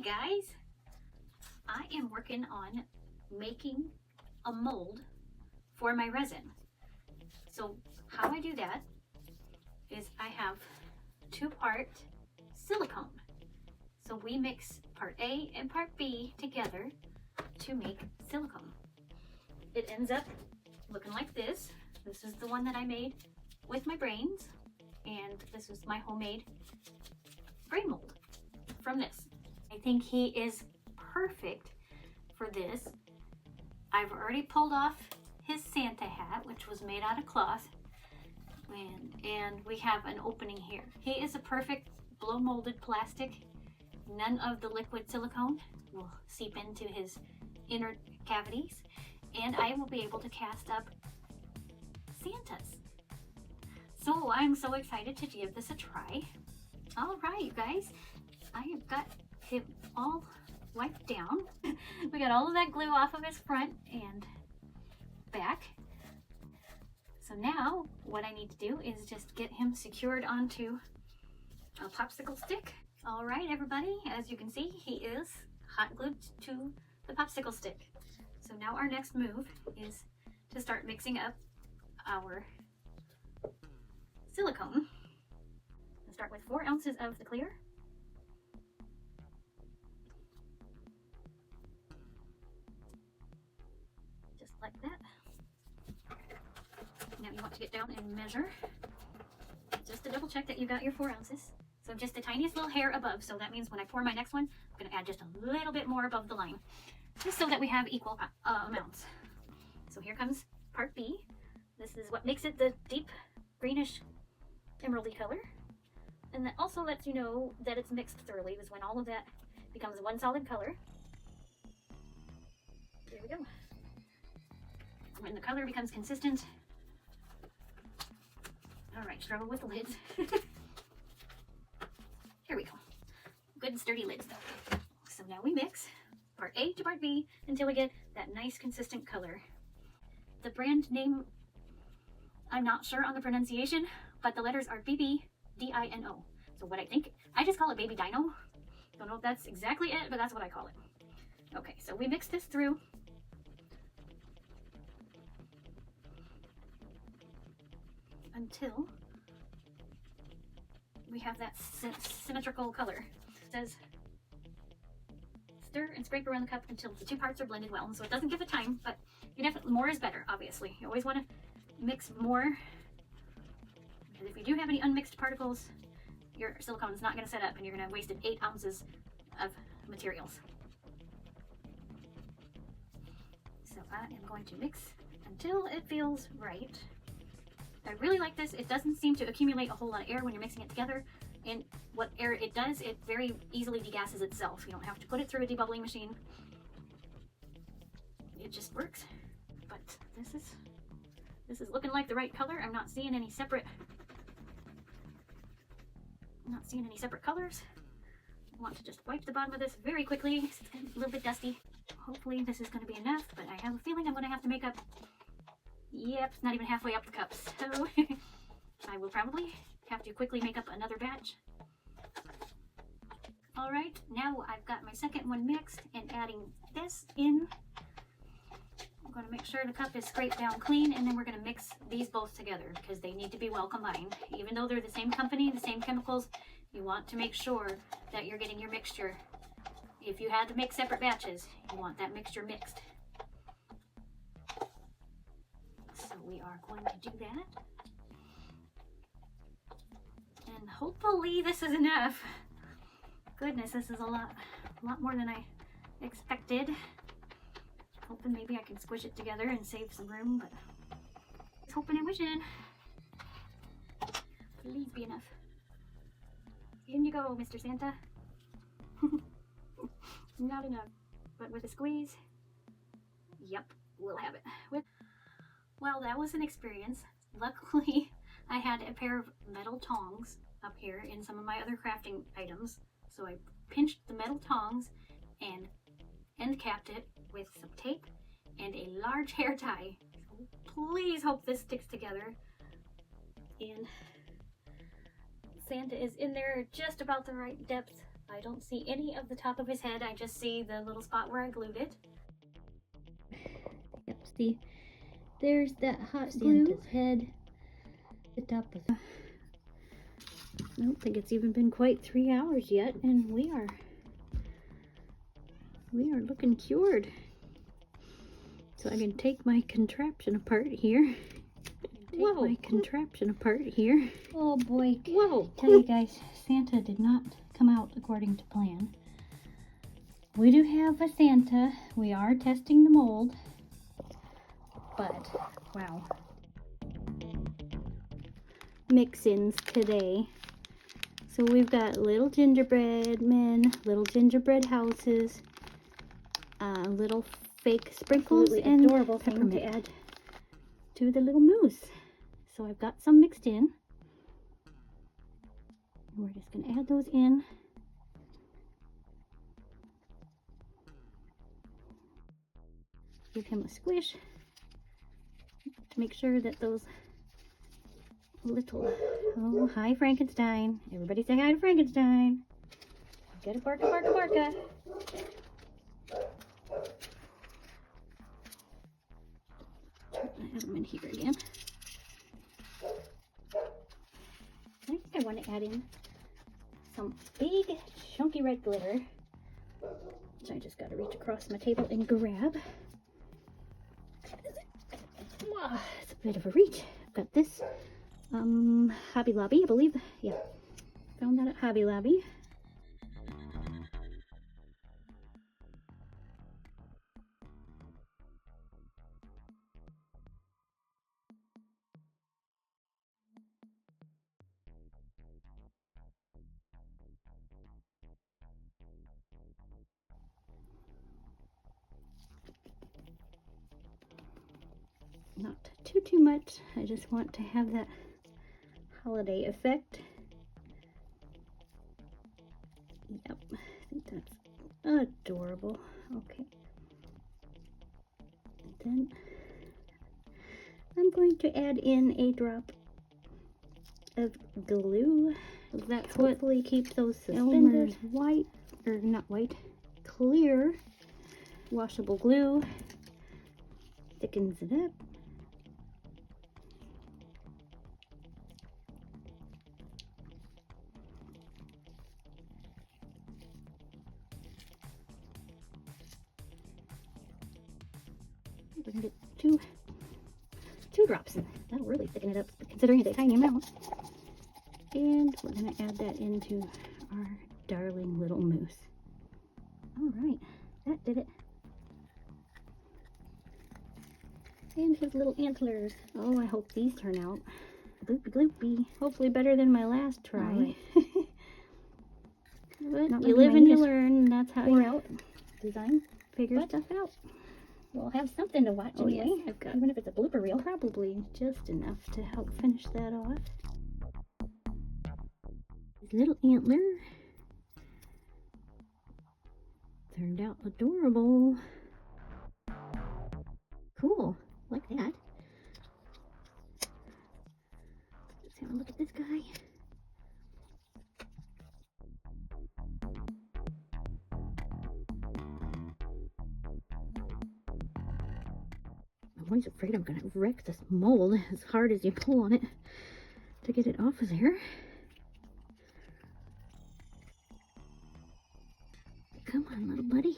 guys, I am working on making a mold for my resin. So how I do that is I have 2-part silicone. So we mix part A and part B together to make silicone. It ends up looking like this. This is the one that I made with my brains, and this is my homemade brain mold from this. I think he is perfect for this. I've already pulled off his Santa hat, which was made out of cloth, and we have an opening here. He is a perfect blow molded plastic. None of the liquid silicone will seep into his inner cavities, and I will be able to cast up Santas. So I'm so excited to give this a try. All right, you guys, I have got him all wiped down. We got all of that glue off of his front and back. So now what I need to do is just get him secured onto a popsicle stick. All right, everybody, as you can see, he is hot glued to the popsicle stick. So now our next move is to start mixing up our silicone. I'll start with 4 ounces of the clear. Just like that. Now you want to get down and measure, just to double check that you got your 4 ounces. So just the tiniest little hair above, so that means when I pour my next one, I'm going to add just a little bit more above the line, just so that we have equal amounts. So here comes part B. This is what makes it the deep greenish emeraldy color. And that also lets you know that it's mixed thoroughly, is when all of that becomes one solid color. There we go. When the color becomes consistent. All right, struggle with the lids. Here we go. Good sturdy lids though. So now we mix part A to part B until we get that nice consistent color. The brand name, I'm not sure on the pronunciation, but the letters are BBDINO. So what I just call it Baby Dino. Don't know if that's exactly it, but that's what I call it. Okay, so we mix this through. Until we have that symmetrical color. It says stir and scrape around the cup until the 2 parts are blended well. So it doesn't give it time, but you definitely, more is better, obviously. You always want to mix more, because if you do have any unmixed particles, your silicone is not going to set up and you're going to have wasted 8 ounces of materials. So I am going to mix until it feels right. I really like this. It doesn't seem to accumulate a whole lot of air when you're mixing it together. And what air it does, it very easily degasses itself. You don't have to put it through a debubbling machine. It just works. But this is looking like the right color. I'm not seeing any separate colors. I want to just wipe the bottom of this very quickly. It's a little bit dusty. Hopefully this is going to be enough, but I have a feeling I'm going to have to make up. Yep, not even halfway up the cup, so I will probably have to quickly make up another batch. Alright, now I've got my second one mixed and adding this in. I'm going to make sure the cup is scraped down clean, and then we're going to mix these both together because they need to be well combined. Even though they're the same company, the same chemicals, you want to make sure that you're getting your mixture. If you had to make separate batches, you want that mixture mixed. So we are going to do that. And hopefully this is enough. Goodness, this is a lot more than I expected. Hoping maybe I can squish it together and save some room, but just hoping and wishing. Please be enough. In you go, Mr. Santa. Not enough, but with a squeeze, yep, we'll have it. Well, that was an experience. Luckily, I had a pair of metal tongs up here in some of my other crafting items. So I pinched the metal tongs and end capped it with some tape and a large hair tie. So please hope this sticks together. And Santa is in there just about the right depth I don't see any of the top of his head. I just see the little spot where I glued it. Yep, see, there's that hot glue. Santa's head. The top of. I don't think it's even been quite 3 hours yet, and we are looking cured. So I can take my contraption apart here. Whoa. My contraption apart here. Oh boy. Whoa. Tell you guys, Santa did not come out according to plan. We do have a Santa. We are testing the mold. But, wow. Mix-ins today. So we've got little gingerbread men, little gingerbread houses, little fake sprinkles, and adorable peppermint to add to the little mousse. So I've got some mixed in. We're just going to add those in. Give him a squish to make sure that those little... Oh, hi Frankenstein. Everybody say hi to Frankenstein. Get a barka barka barka. Add them in here again. I think I want to add in some big chunky red glitter, which I just got to reach across my table and grab. It's a bit of a reach. I've got this Hobby Lobby, I believe. Yeah, found that at Hobby Lobby. Not too much. I just want to have that holiday effect. Yep, I think that's adorable. Okay. And then I'm going to add in a drop of glue. That hopefully keeps those suspenders white, or not white, clear. Washable glue thickens it up. We can get two drops in. That'll really thicken it up, considering it's a tiny amount. And we're going to add that into our darling little mousse. Alright, that did it. And his little antlers. Oh, I hope these turn out gloopy gloopy. Hopefully better than my last try. Right. But you live and you learn. That's how you out design. figure stuff out. We'll have something to watch anyway. Yes, I've got, even if it's a blooper reel. Probably just enough to help finish that off. His little antler turned out adorable. Cool, like that. Let's have a look at this guy. I'm always afraid I'm gonna wreck this mold as hard as you pull on it to get it off of there. Come on, little buddy.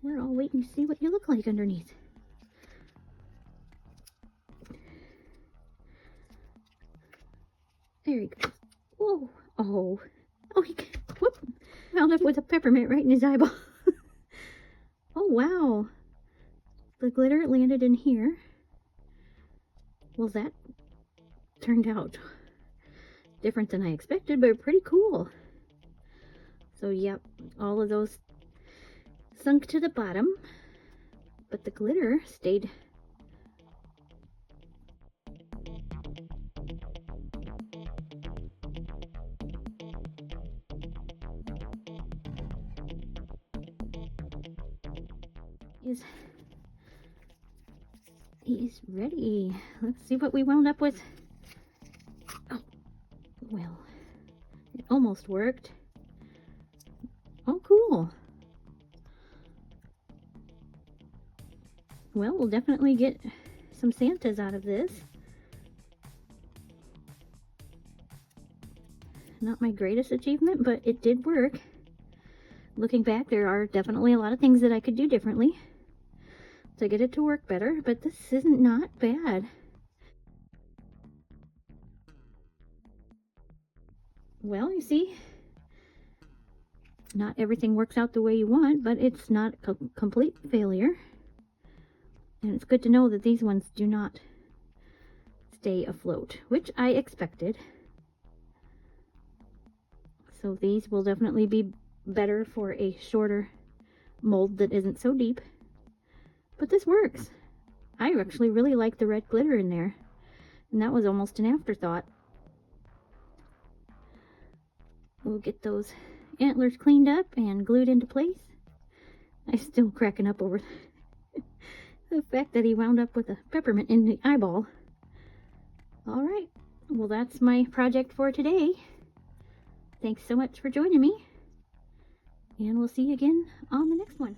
We're all waiting to see what you look like underneath. There he goes. Whoa. Oh. Oh, he whoop, wound up with a peppermint right in his eyeball. Oh, wow. The glitter landed in here. Well, that turned out different than I expected, but pretty cool. So, yep, all of those sunk to the bottom, but the glitter stayed. He's ready. Let's see what we wound up with. Oh, well, it almost worked. cool. Well, we'll definitely get some Santas out of this. Not my greatest achievement, but it did work. Looking back, there are definitely a lot of things that I could do differently to get it to work better, but this isn't not bad. Well, you see, not everything works out the way you want, but it's not a complete failure. And it's good to know that these ones do not stay afloat, which I expected. So these will definitely be better for a shorter mold that isn't so deep. But this works. I actually really like the red glitter in there. And that was almost an afterthought. We'll get those antlers cleaned up and glued into place. I'm still cracking up over the fact that he wound up with a peppermint in the eyeball. Alright, well that's my project for today. Thanks so much for joining me. And we'll see you again on the next one.